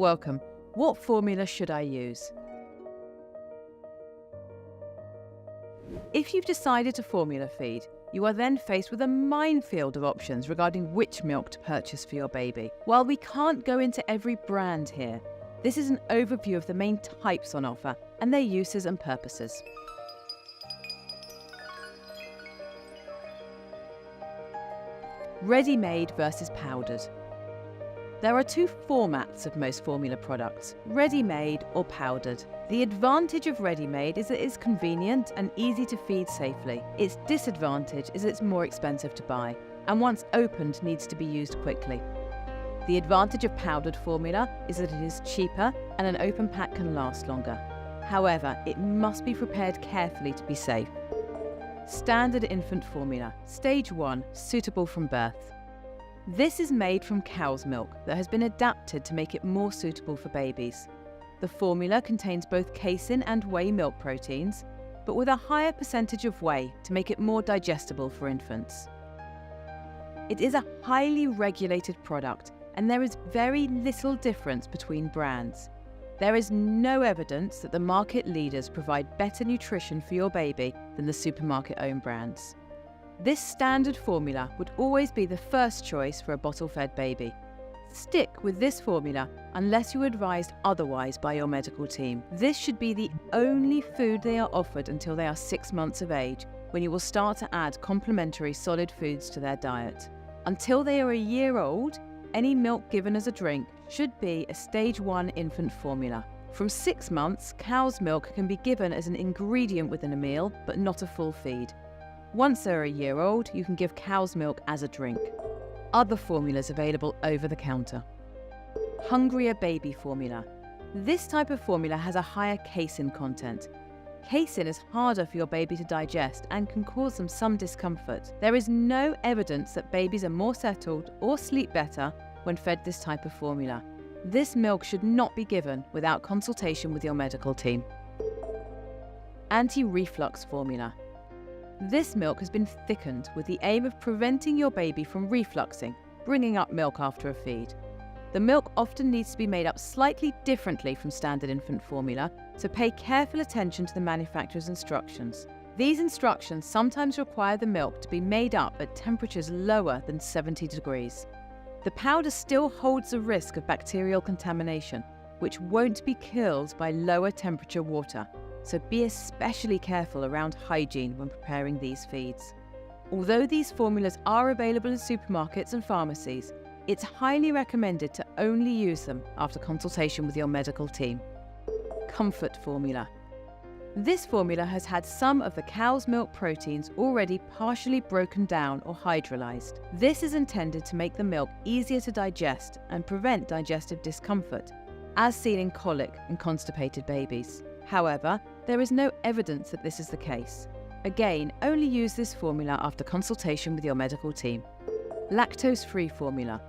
Welcome. What formula should I use? If you've decided to formula feed, you are then faced with a minefield of options regarding which milk to purchase for your baby. While we can't go into every brand here, this is an overview of the main types on offer and their uses and purposes. Ready-made versus powdered. There are two formats of most formula products, ready-made or powdered. The advantage of ready-made is that it's convenient and easy to feed safely. Its disadvantage is it's more expensive to buy, and once opened needs to be used quickly. The advantage of powdered formula is that it is cheaper and an open pack can last longer. However, it must be prepared carefully to be safe. Standard infant formula, stage 1, suitable from birth. This is made from cow's milk that has been adapted to make it more suitable for babies. The formula contains both casein and whey milk proteins, but with a higher percentage of whey to make it more digestible for infants. It is a highly regulated product, and there is very little difference between brands. There is no evidence that the market leaders provide better nutrition for your baby than the supermarket-owned brands. This standard formula would always be the first choice for a bottle-fed baby. Stick with this formula unless you're advised otherwise by your medical team. This should be the only food they are offered until they are 6 months of age, when you will start to add complementary solid foods to their diet. Until they are a year old, any milk given as a drink should be a stage 1 infant formula. From 6 months, cow's milk can be given as an ingredient within a meal, but not a full feed. Once they're a year old, you can give cow's milk as a drink. Other formulas available over the counter. Hungrier baby formula. This type of formula has a higher casein content. Casein is harder for your baby to digest and can cause them some discomfort. There is no evidence that babies are more settled or sleep better when fed this type of formula. This milk should not be given without consultation with your medical team. Anti-reflux formula. This milk has been thickened with the aim of preventing your baby from refluxing, bringing up milk after a feed. The milk often needs to be made up slightly differently from standard infant formula, so pay careful attention to the manufacturer's instructions. These instructions sometimes require the milk to be made up at temperatures lower than 70 degrees. The powder still holds the risk of bacterial contamination, which won't be killed by lower temperature water. So be especially careful around hygiene when preparing these feeds. Although these formulas are available in supermarkets and pharmacies, it's highly recommended to only use them after consultation with your medical team. Comfort formula. This formula has had some of the cow's milk proteins already partially broken down or hydrolyzed. This is intended to make the milk easier to digest and prevent digestive discomfort, as seen in colic and constipated babies. However, there is no evidence that this is the case. Again, only use this formula after consultation with your medical team. Lactose-free formula.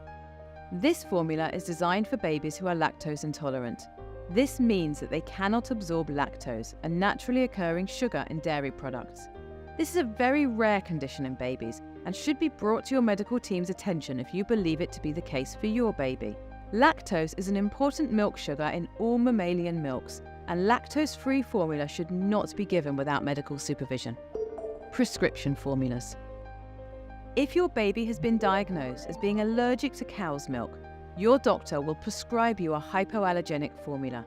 This formula is designed for babies who are lactose intolerant. This means that they cannot absorb lactose, a naturally occurring sugar in dairy products. This is a very rare condition in babies and should be brought to your medical team's attention if you believe it to be the case for your baby. Lactose is an important milk sugar in all mammalian milks, and lactose-free formula should not be given without medical supervision. Prescription formulas. If your baby has been diagnosed as being allergic to cow's milk, your doctor will prescribe you a hypoallergenic formula.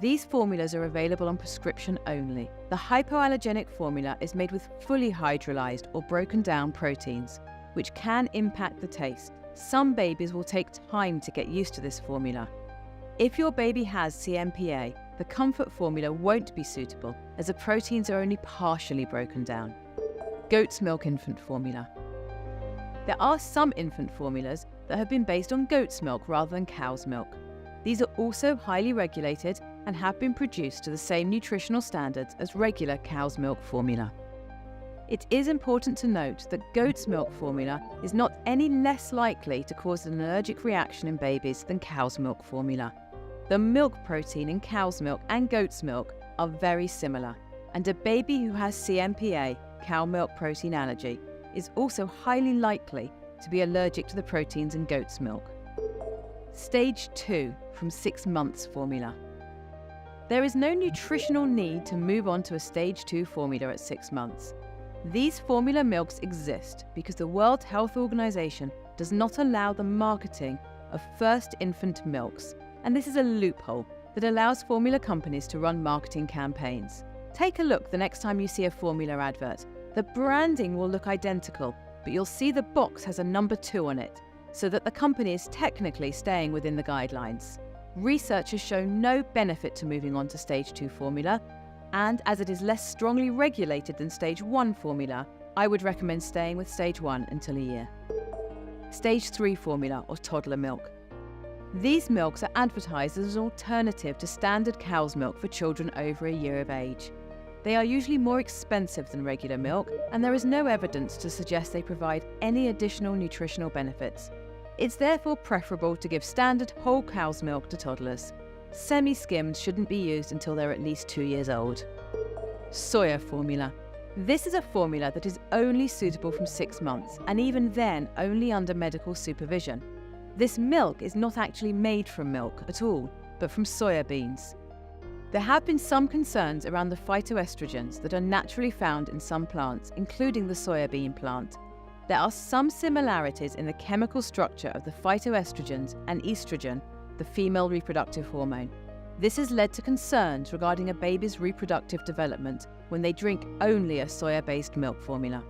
These formulas are available on prescription only. The hypoallergenic formula is made with fully hydrolyzed or broken down proteins, which can impact the taste. Some babies will take time to get used to this formula. If your baby has CMPA, the comfort formula won't be suitable as the proteins are only partially broken down. Goat's milk infant formula. There are some infant formulas that have been based on goat's milk rather than cow's milk. These are also highly regulated and have been produced to the same nutritional standards as regular cow's milk formula. It is important to note that goat's milk formula is not any less likely to cause an allergic reaction in babies than cow's milk formula. The milk protein in cow's milk and goat's milk are very similar, and a baby who has CMPA, cow milk protein allergy, is also highly likely to be allergic to the proteins in goat's milk. Stage 2 from 6 months formula. There is no nutritional need to move on to a Stage 2 formula at 6 months. These formula milks exist because the World Health Organization does not allow the marketing of first infant milks, and this is a loophole that allows formula companies to run marketing campaigns. Take a look the next time you see a formula advert. The branding will look identical, but you'll see the box has a number 2 on it, so that the company is technically staying within the guidelines. Research has shown no benefit to moving on to Stage 2 formula, and as it is less strongly regulated than Stage 1 formula, I would recommend staying with Stage 1 until a year. Stage 3 formula or toddler milk. These milks are advertised as an alternative to standard cow's milk for children over a year of age. They are usually more expensive than regular milk, and there is no evidence to suggest they provide any additional nutritional benefits. It's therefore preferable to give standard whole cow's milk to toddlers. Semi-skimmed shouldn't be used until they're at least 2 years old. Soya formula. This is a formula that is only suitable from 6 months, and even then only under medical supervision. This milk is not actually made from milk at all, but from soya beans. There have been some concerns around the phytoestrogens that are naturally found in some plants, including the soya bean plant. There are some similarities in the chemical structure of the phytoestrogens and estrogen, the female reproductive hormone. This has led to concerns regarding a baby's reproductive development when they drink only a soya-based milk formula.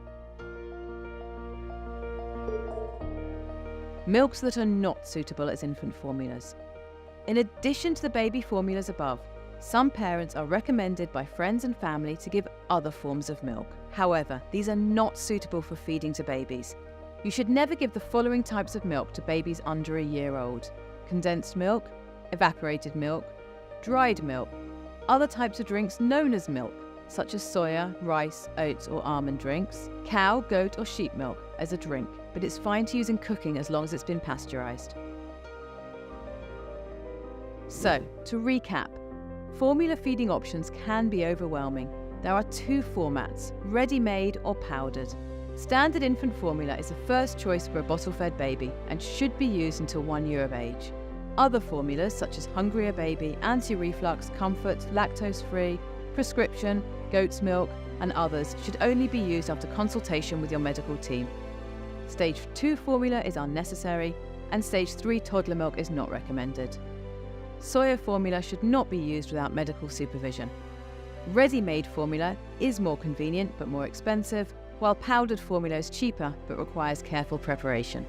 Milks that are not suitable as infant formulas. In addition to the baby formulas above, some parents are recommended by friends and family to give other forms of milk. However, these are not suitable for feeding to babies. You should never give the following types of milk to babies under a year old: condensed milk, evaporated milk, dried milk, other types of drinks known as milk, such as soya, rice, oats or almond drinks, cow, goat or sheep milk as a drink, but it's fine to use in cooking as long as it's been pasteurized. So, to recap, formula feeding options can be overwhelming. There are 2 formats, ready-made or powdered. Standard infant formula is the first choice for a bottle-fed baby and should be used until 1 year of age. Other formulas such as Hungrier Baby, Anti-Reflux, Comfort, Lactose-Free, Prescription, Goat's Milk and others should only be used after consultation with your medical team. Stage 2 formula is unnecessary and Stage 3 toddler milk is not recommended. Soya formula should not be used without medical supervision. Ready-made formula is more convenient but more expensive, while powdered formula is cheaper but requires careful preparation.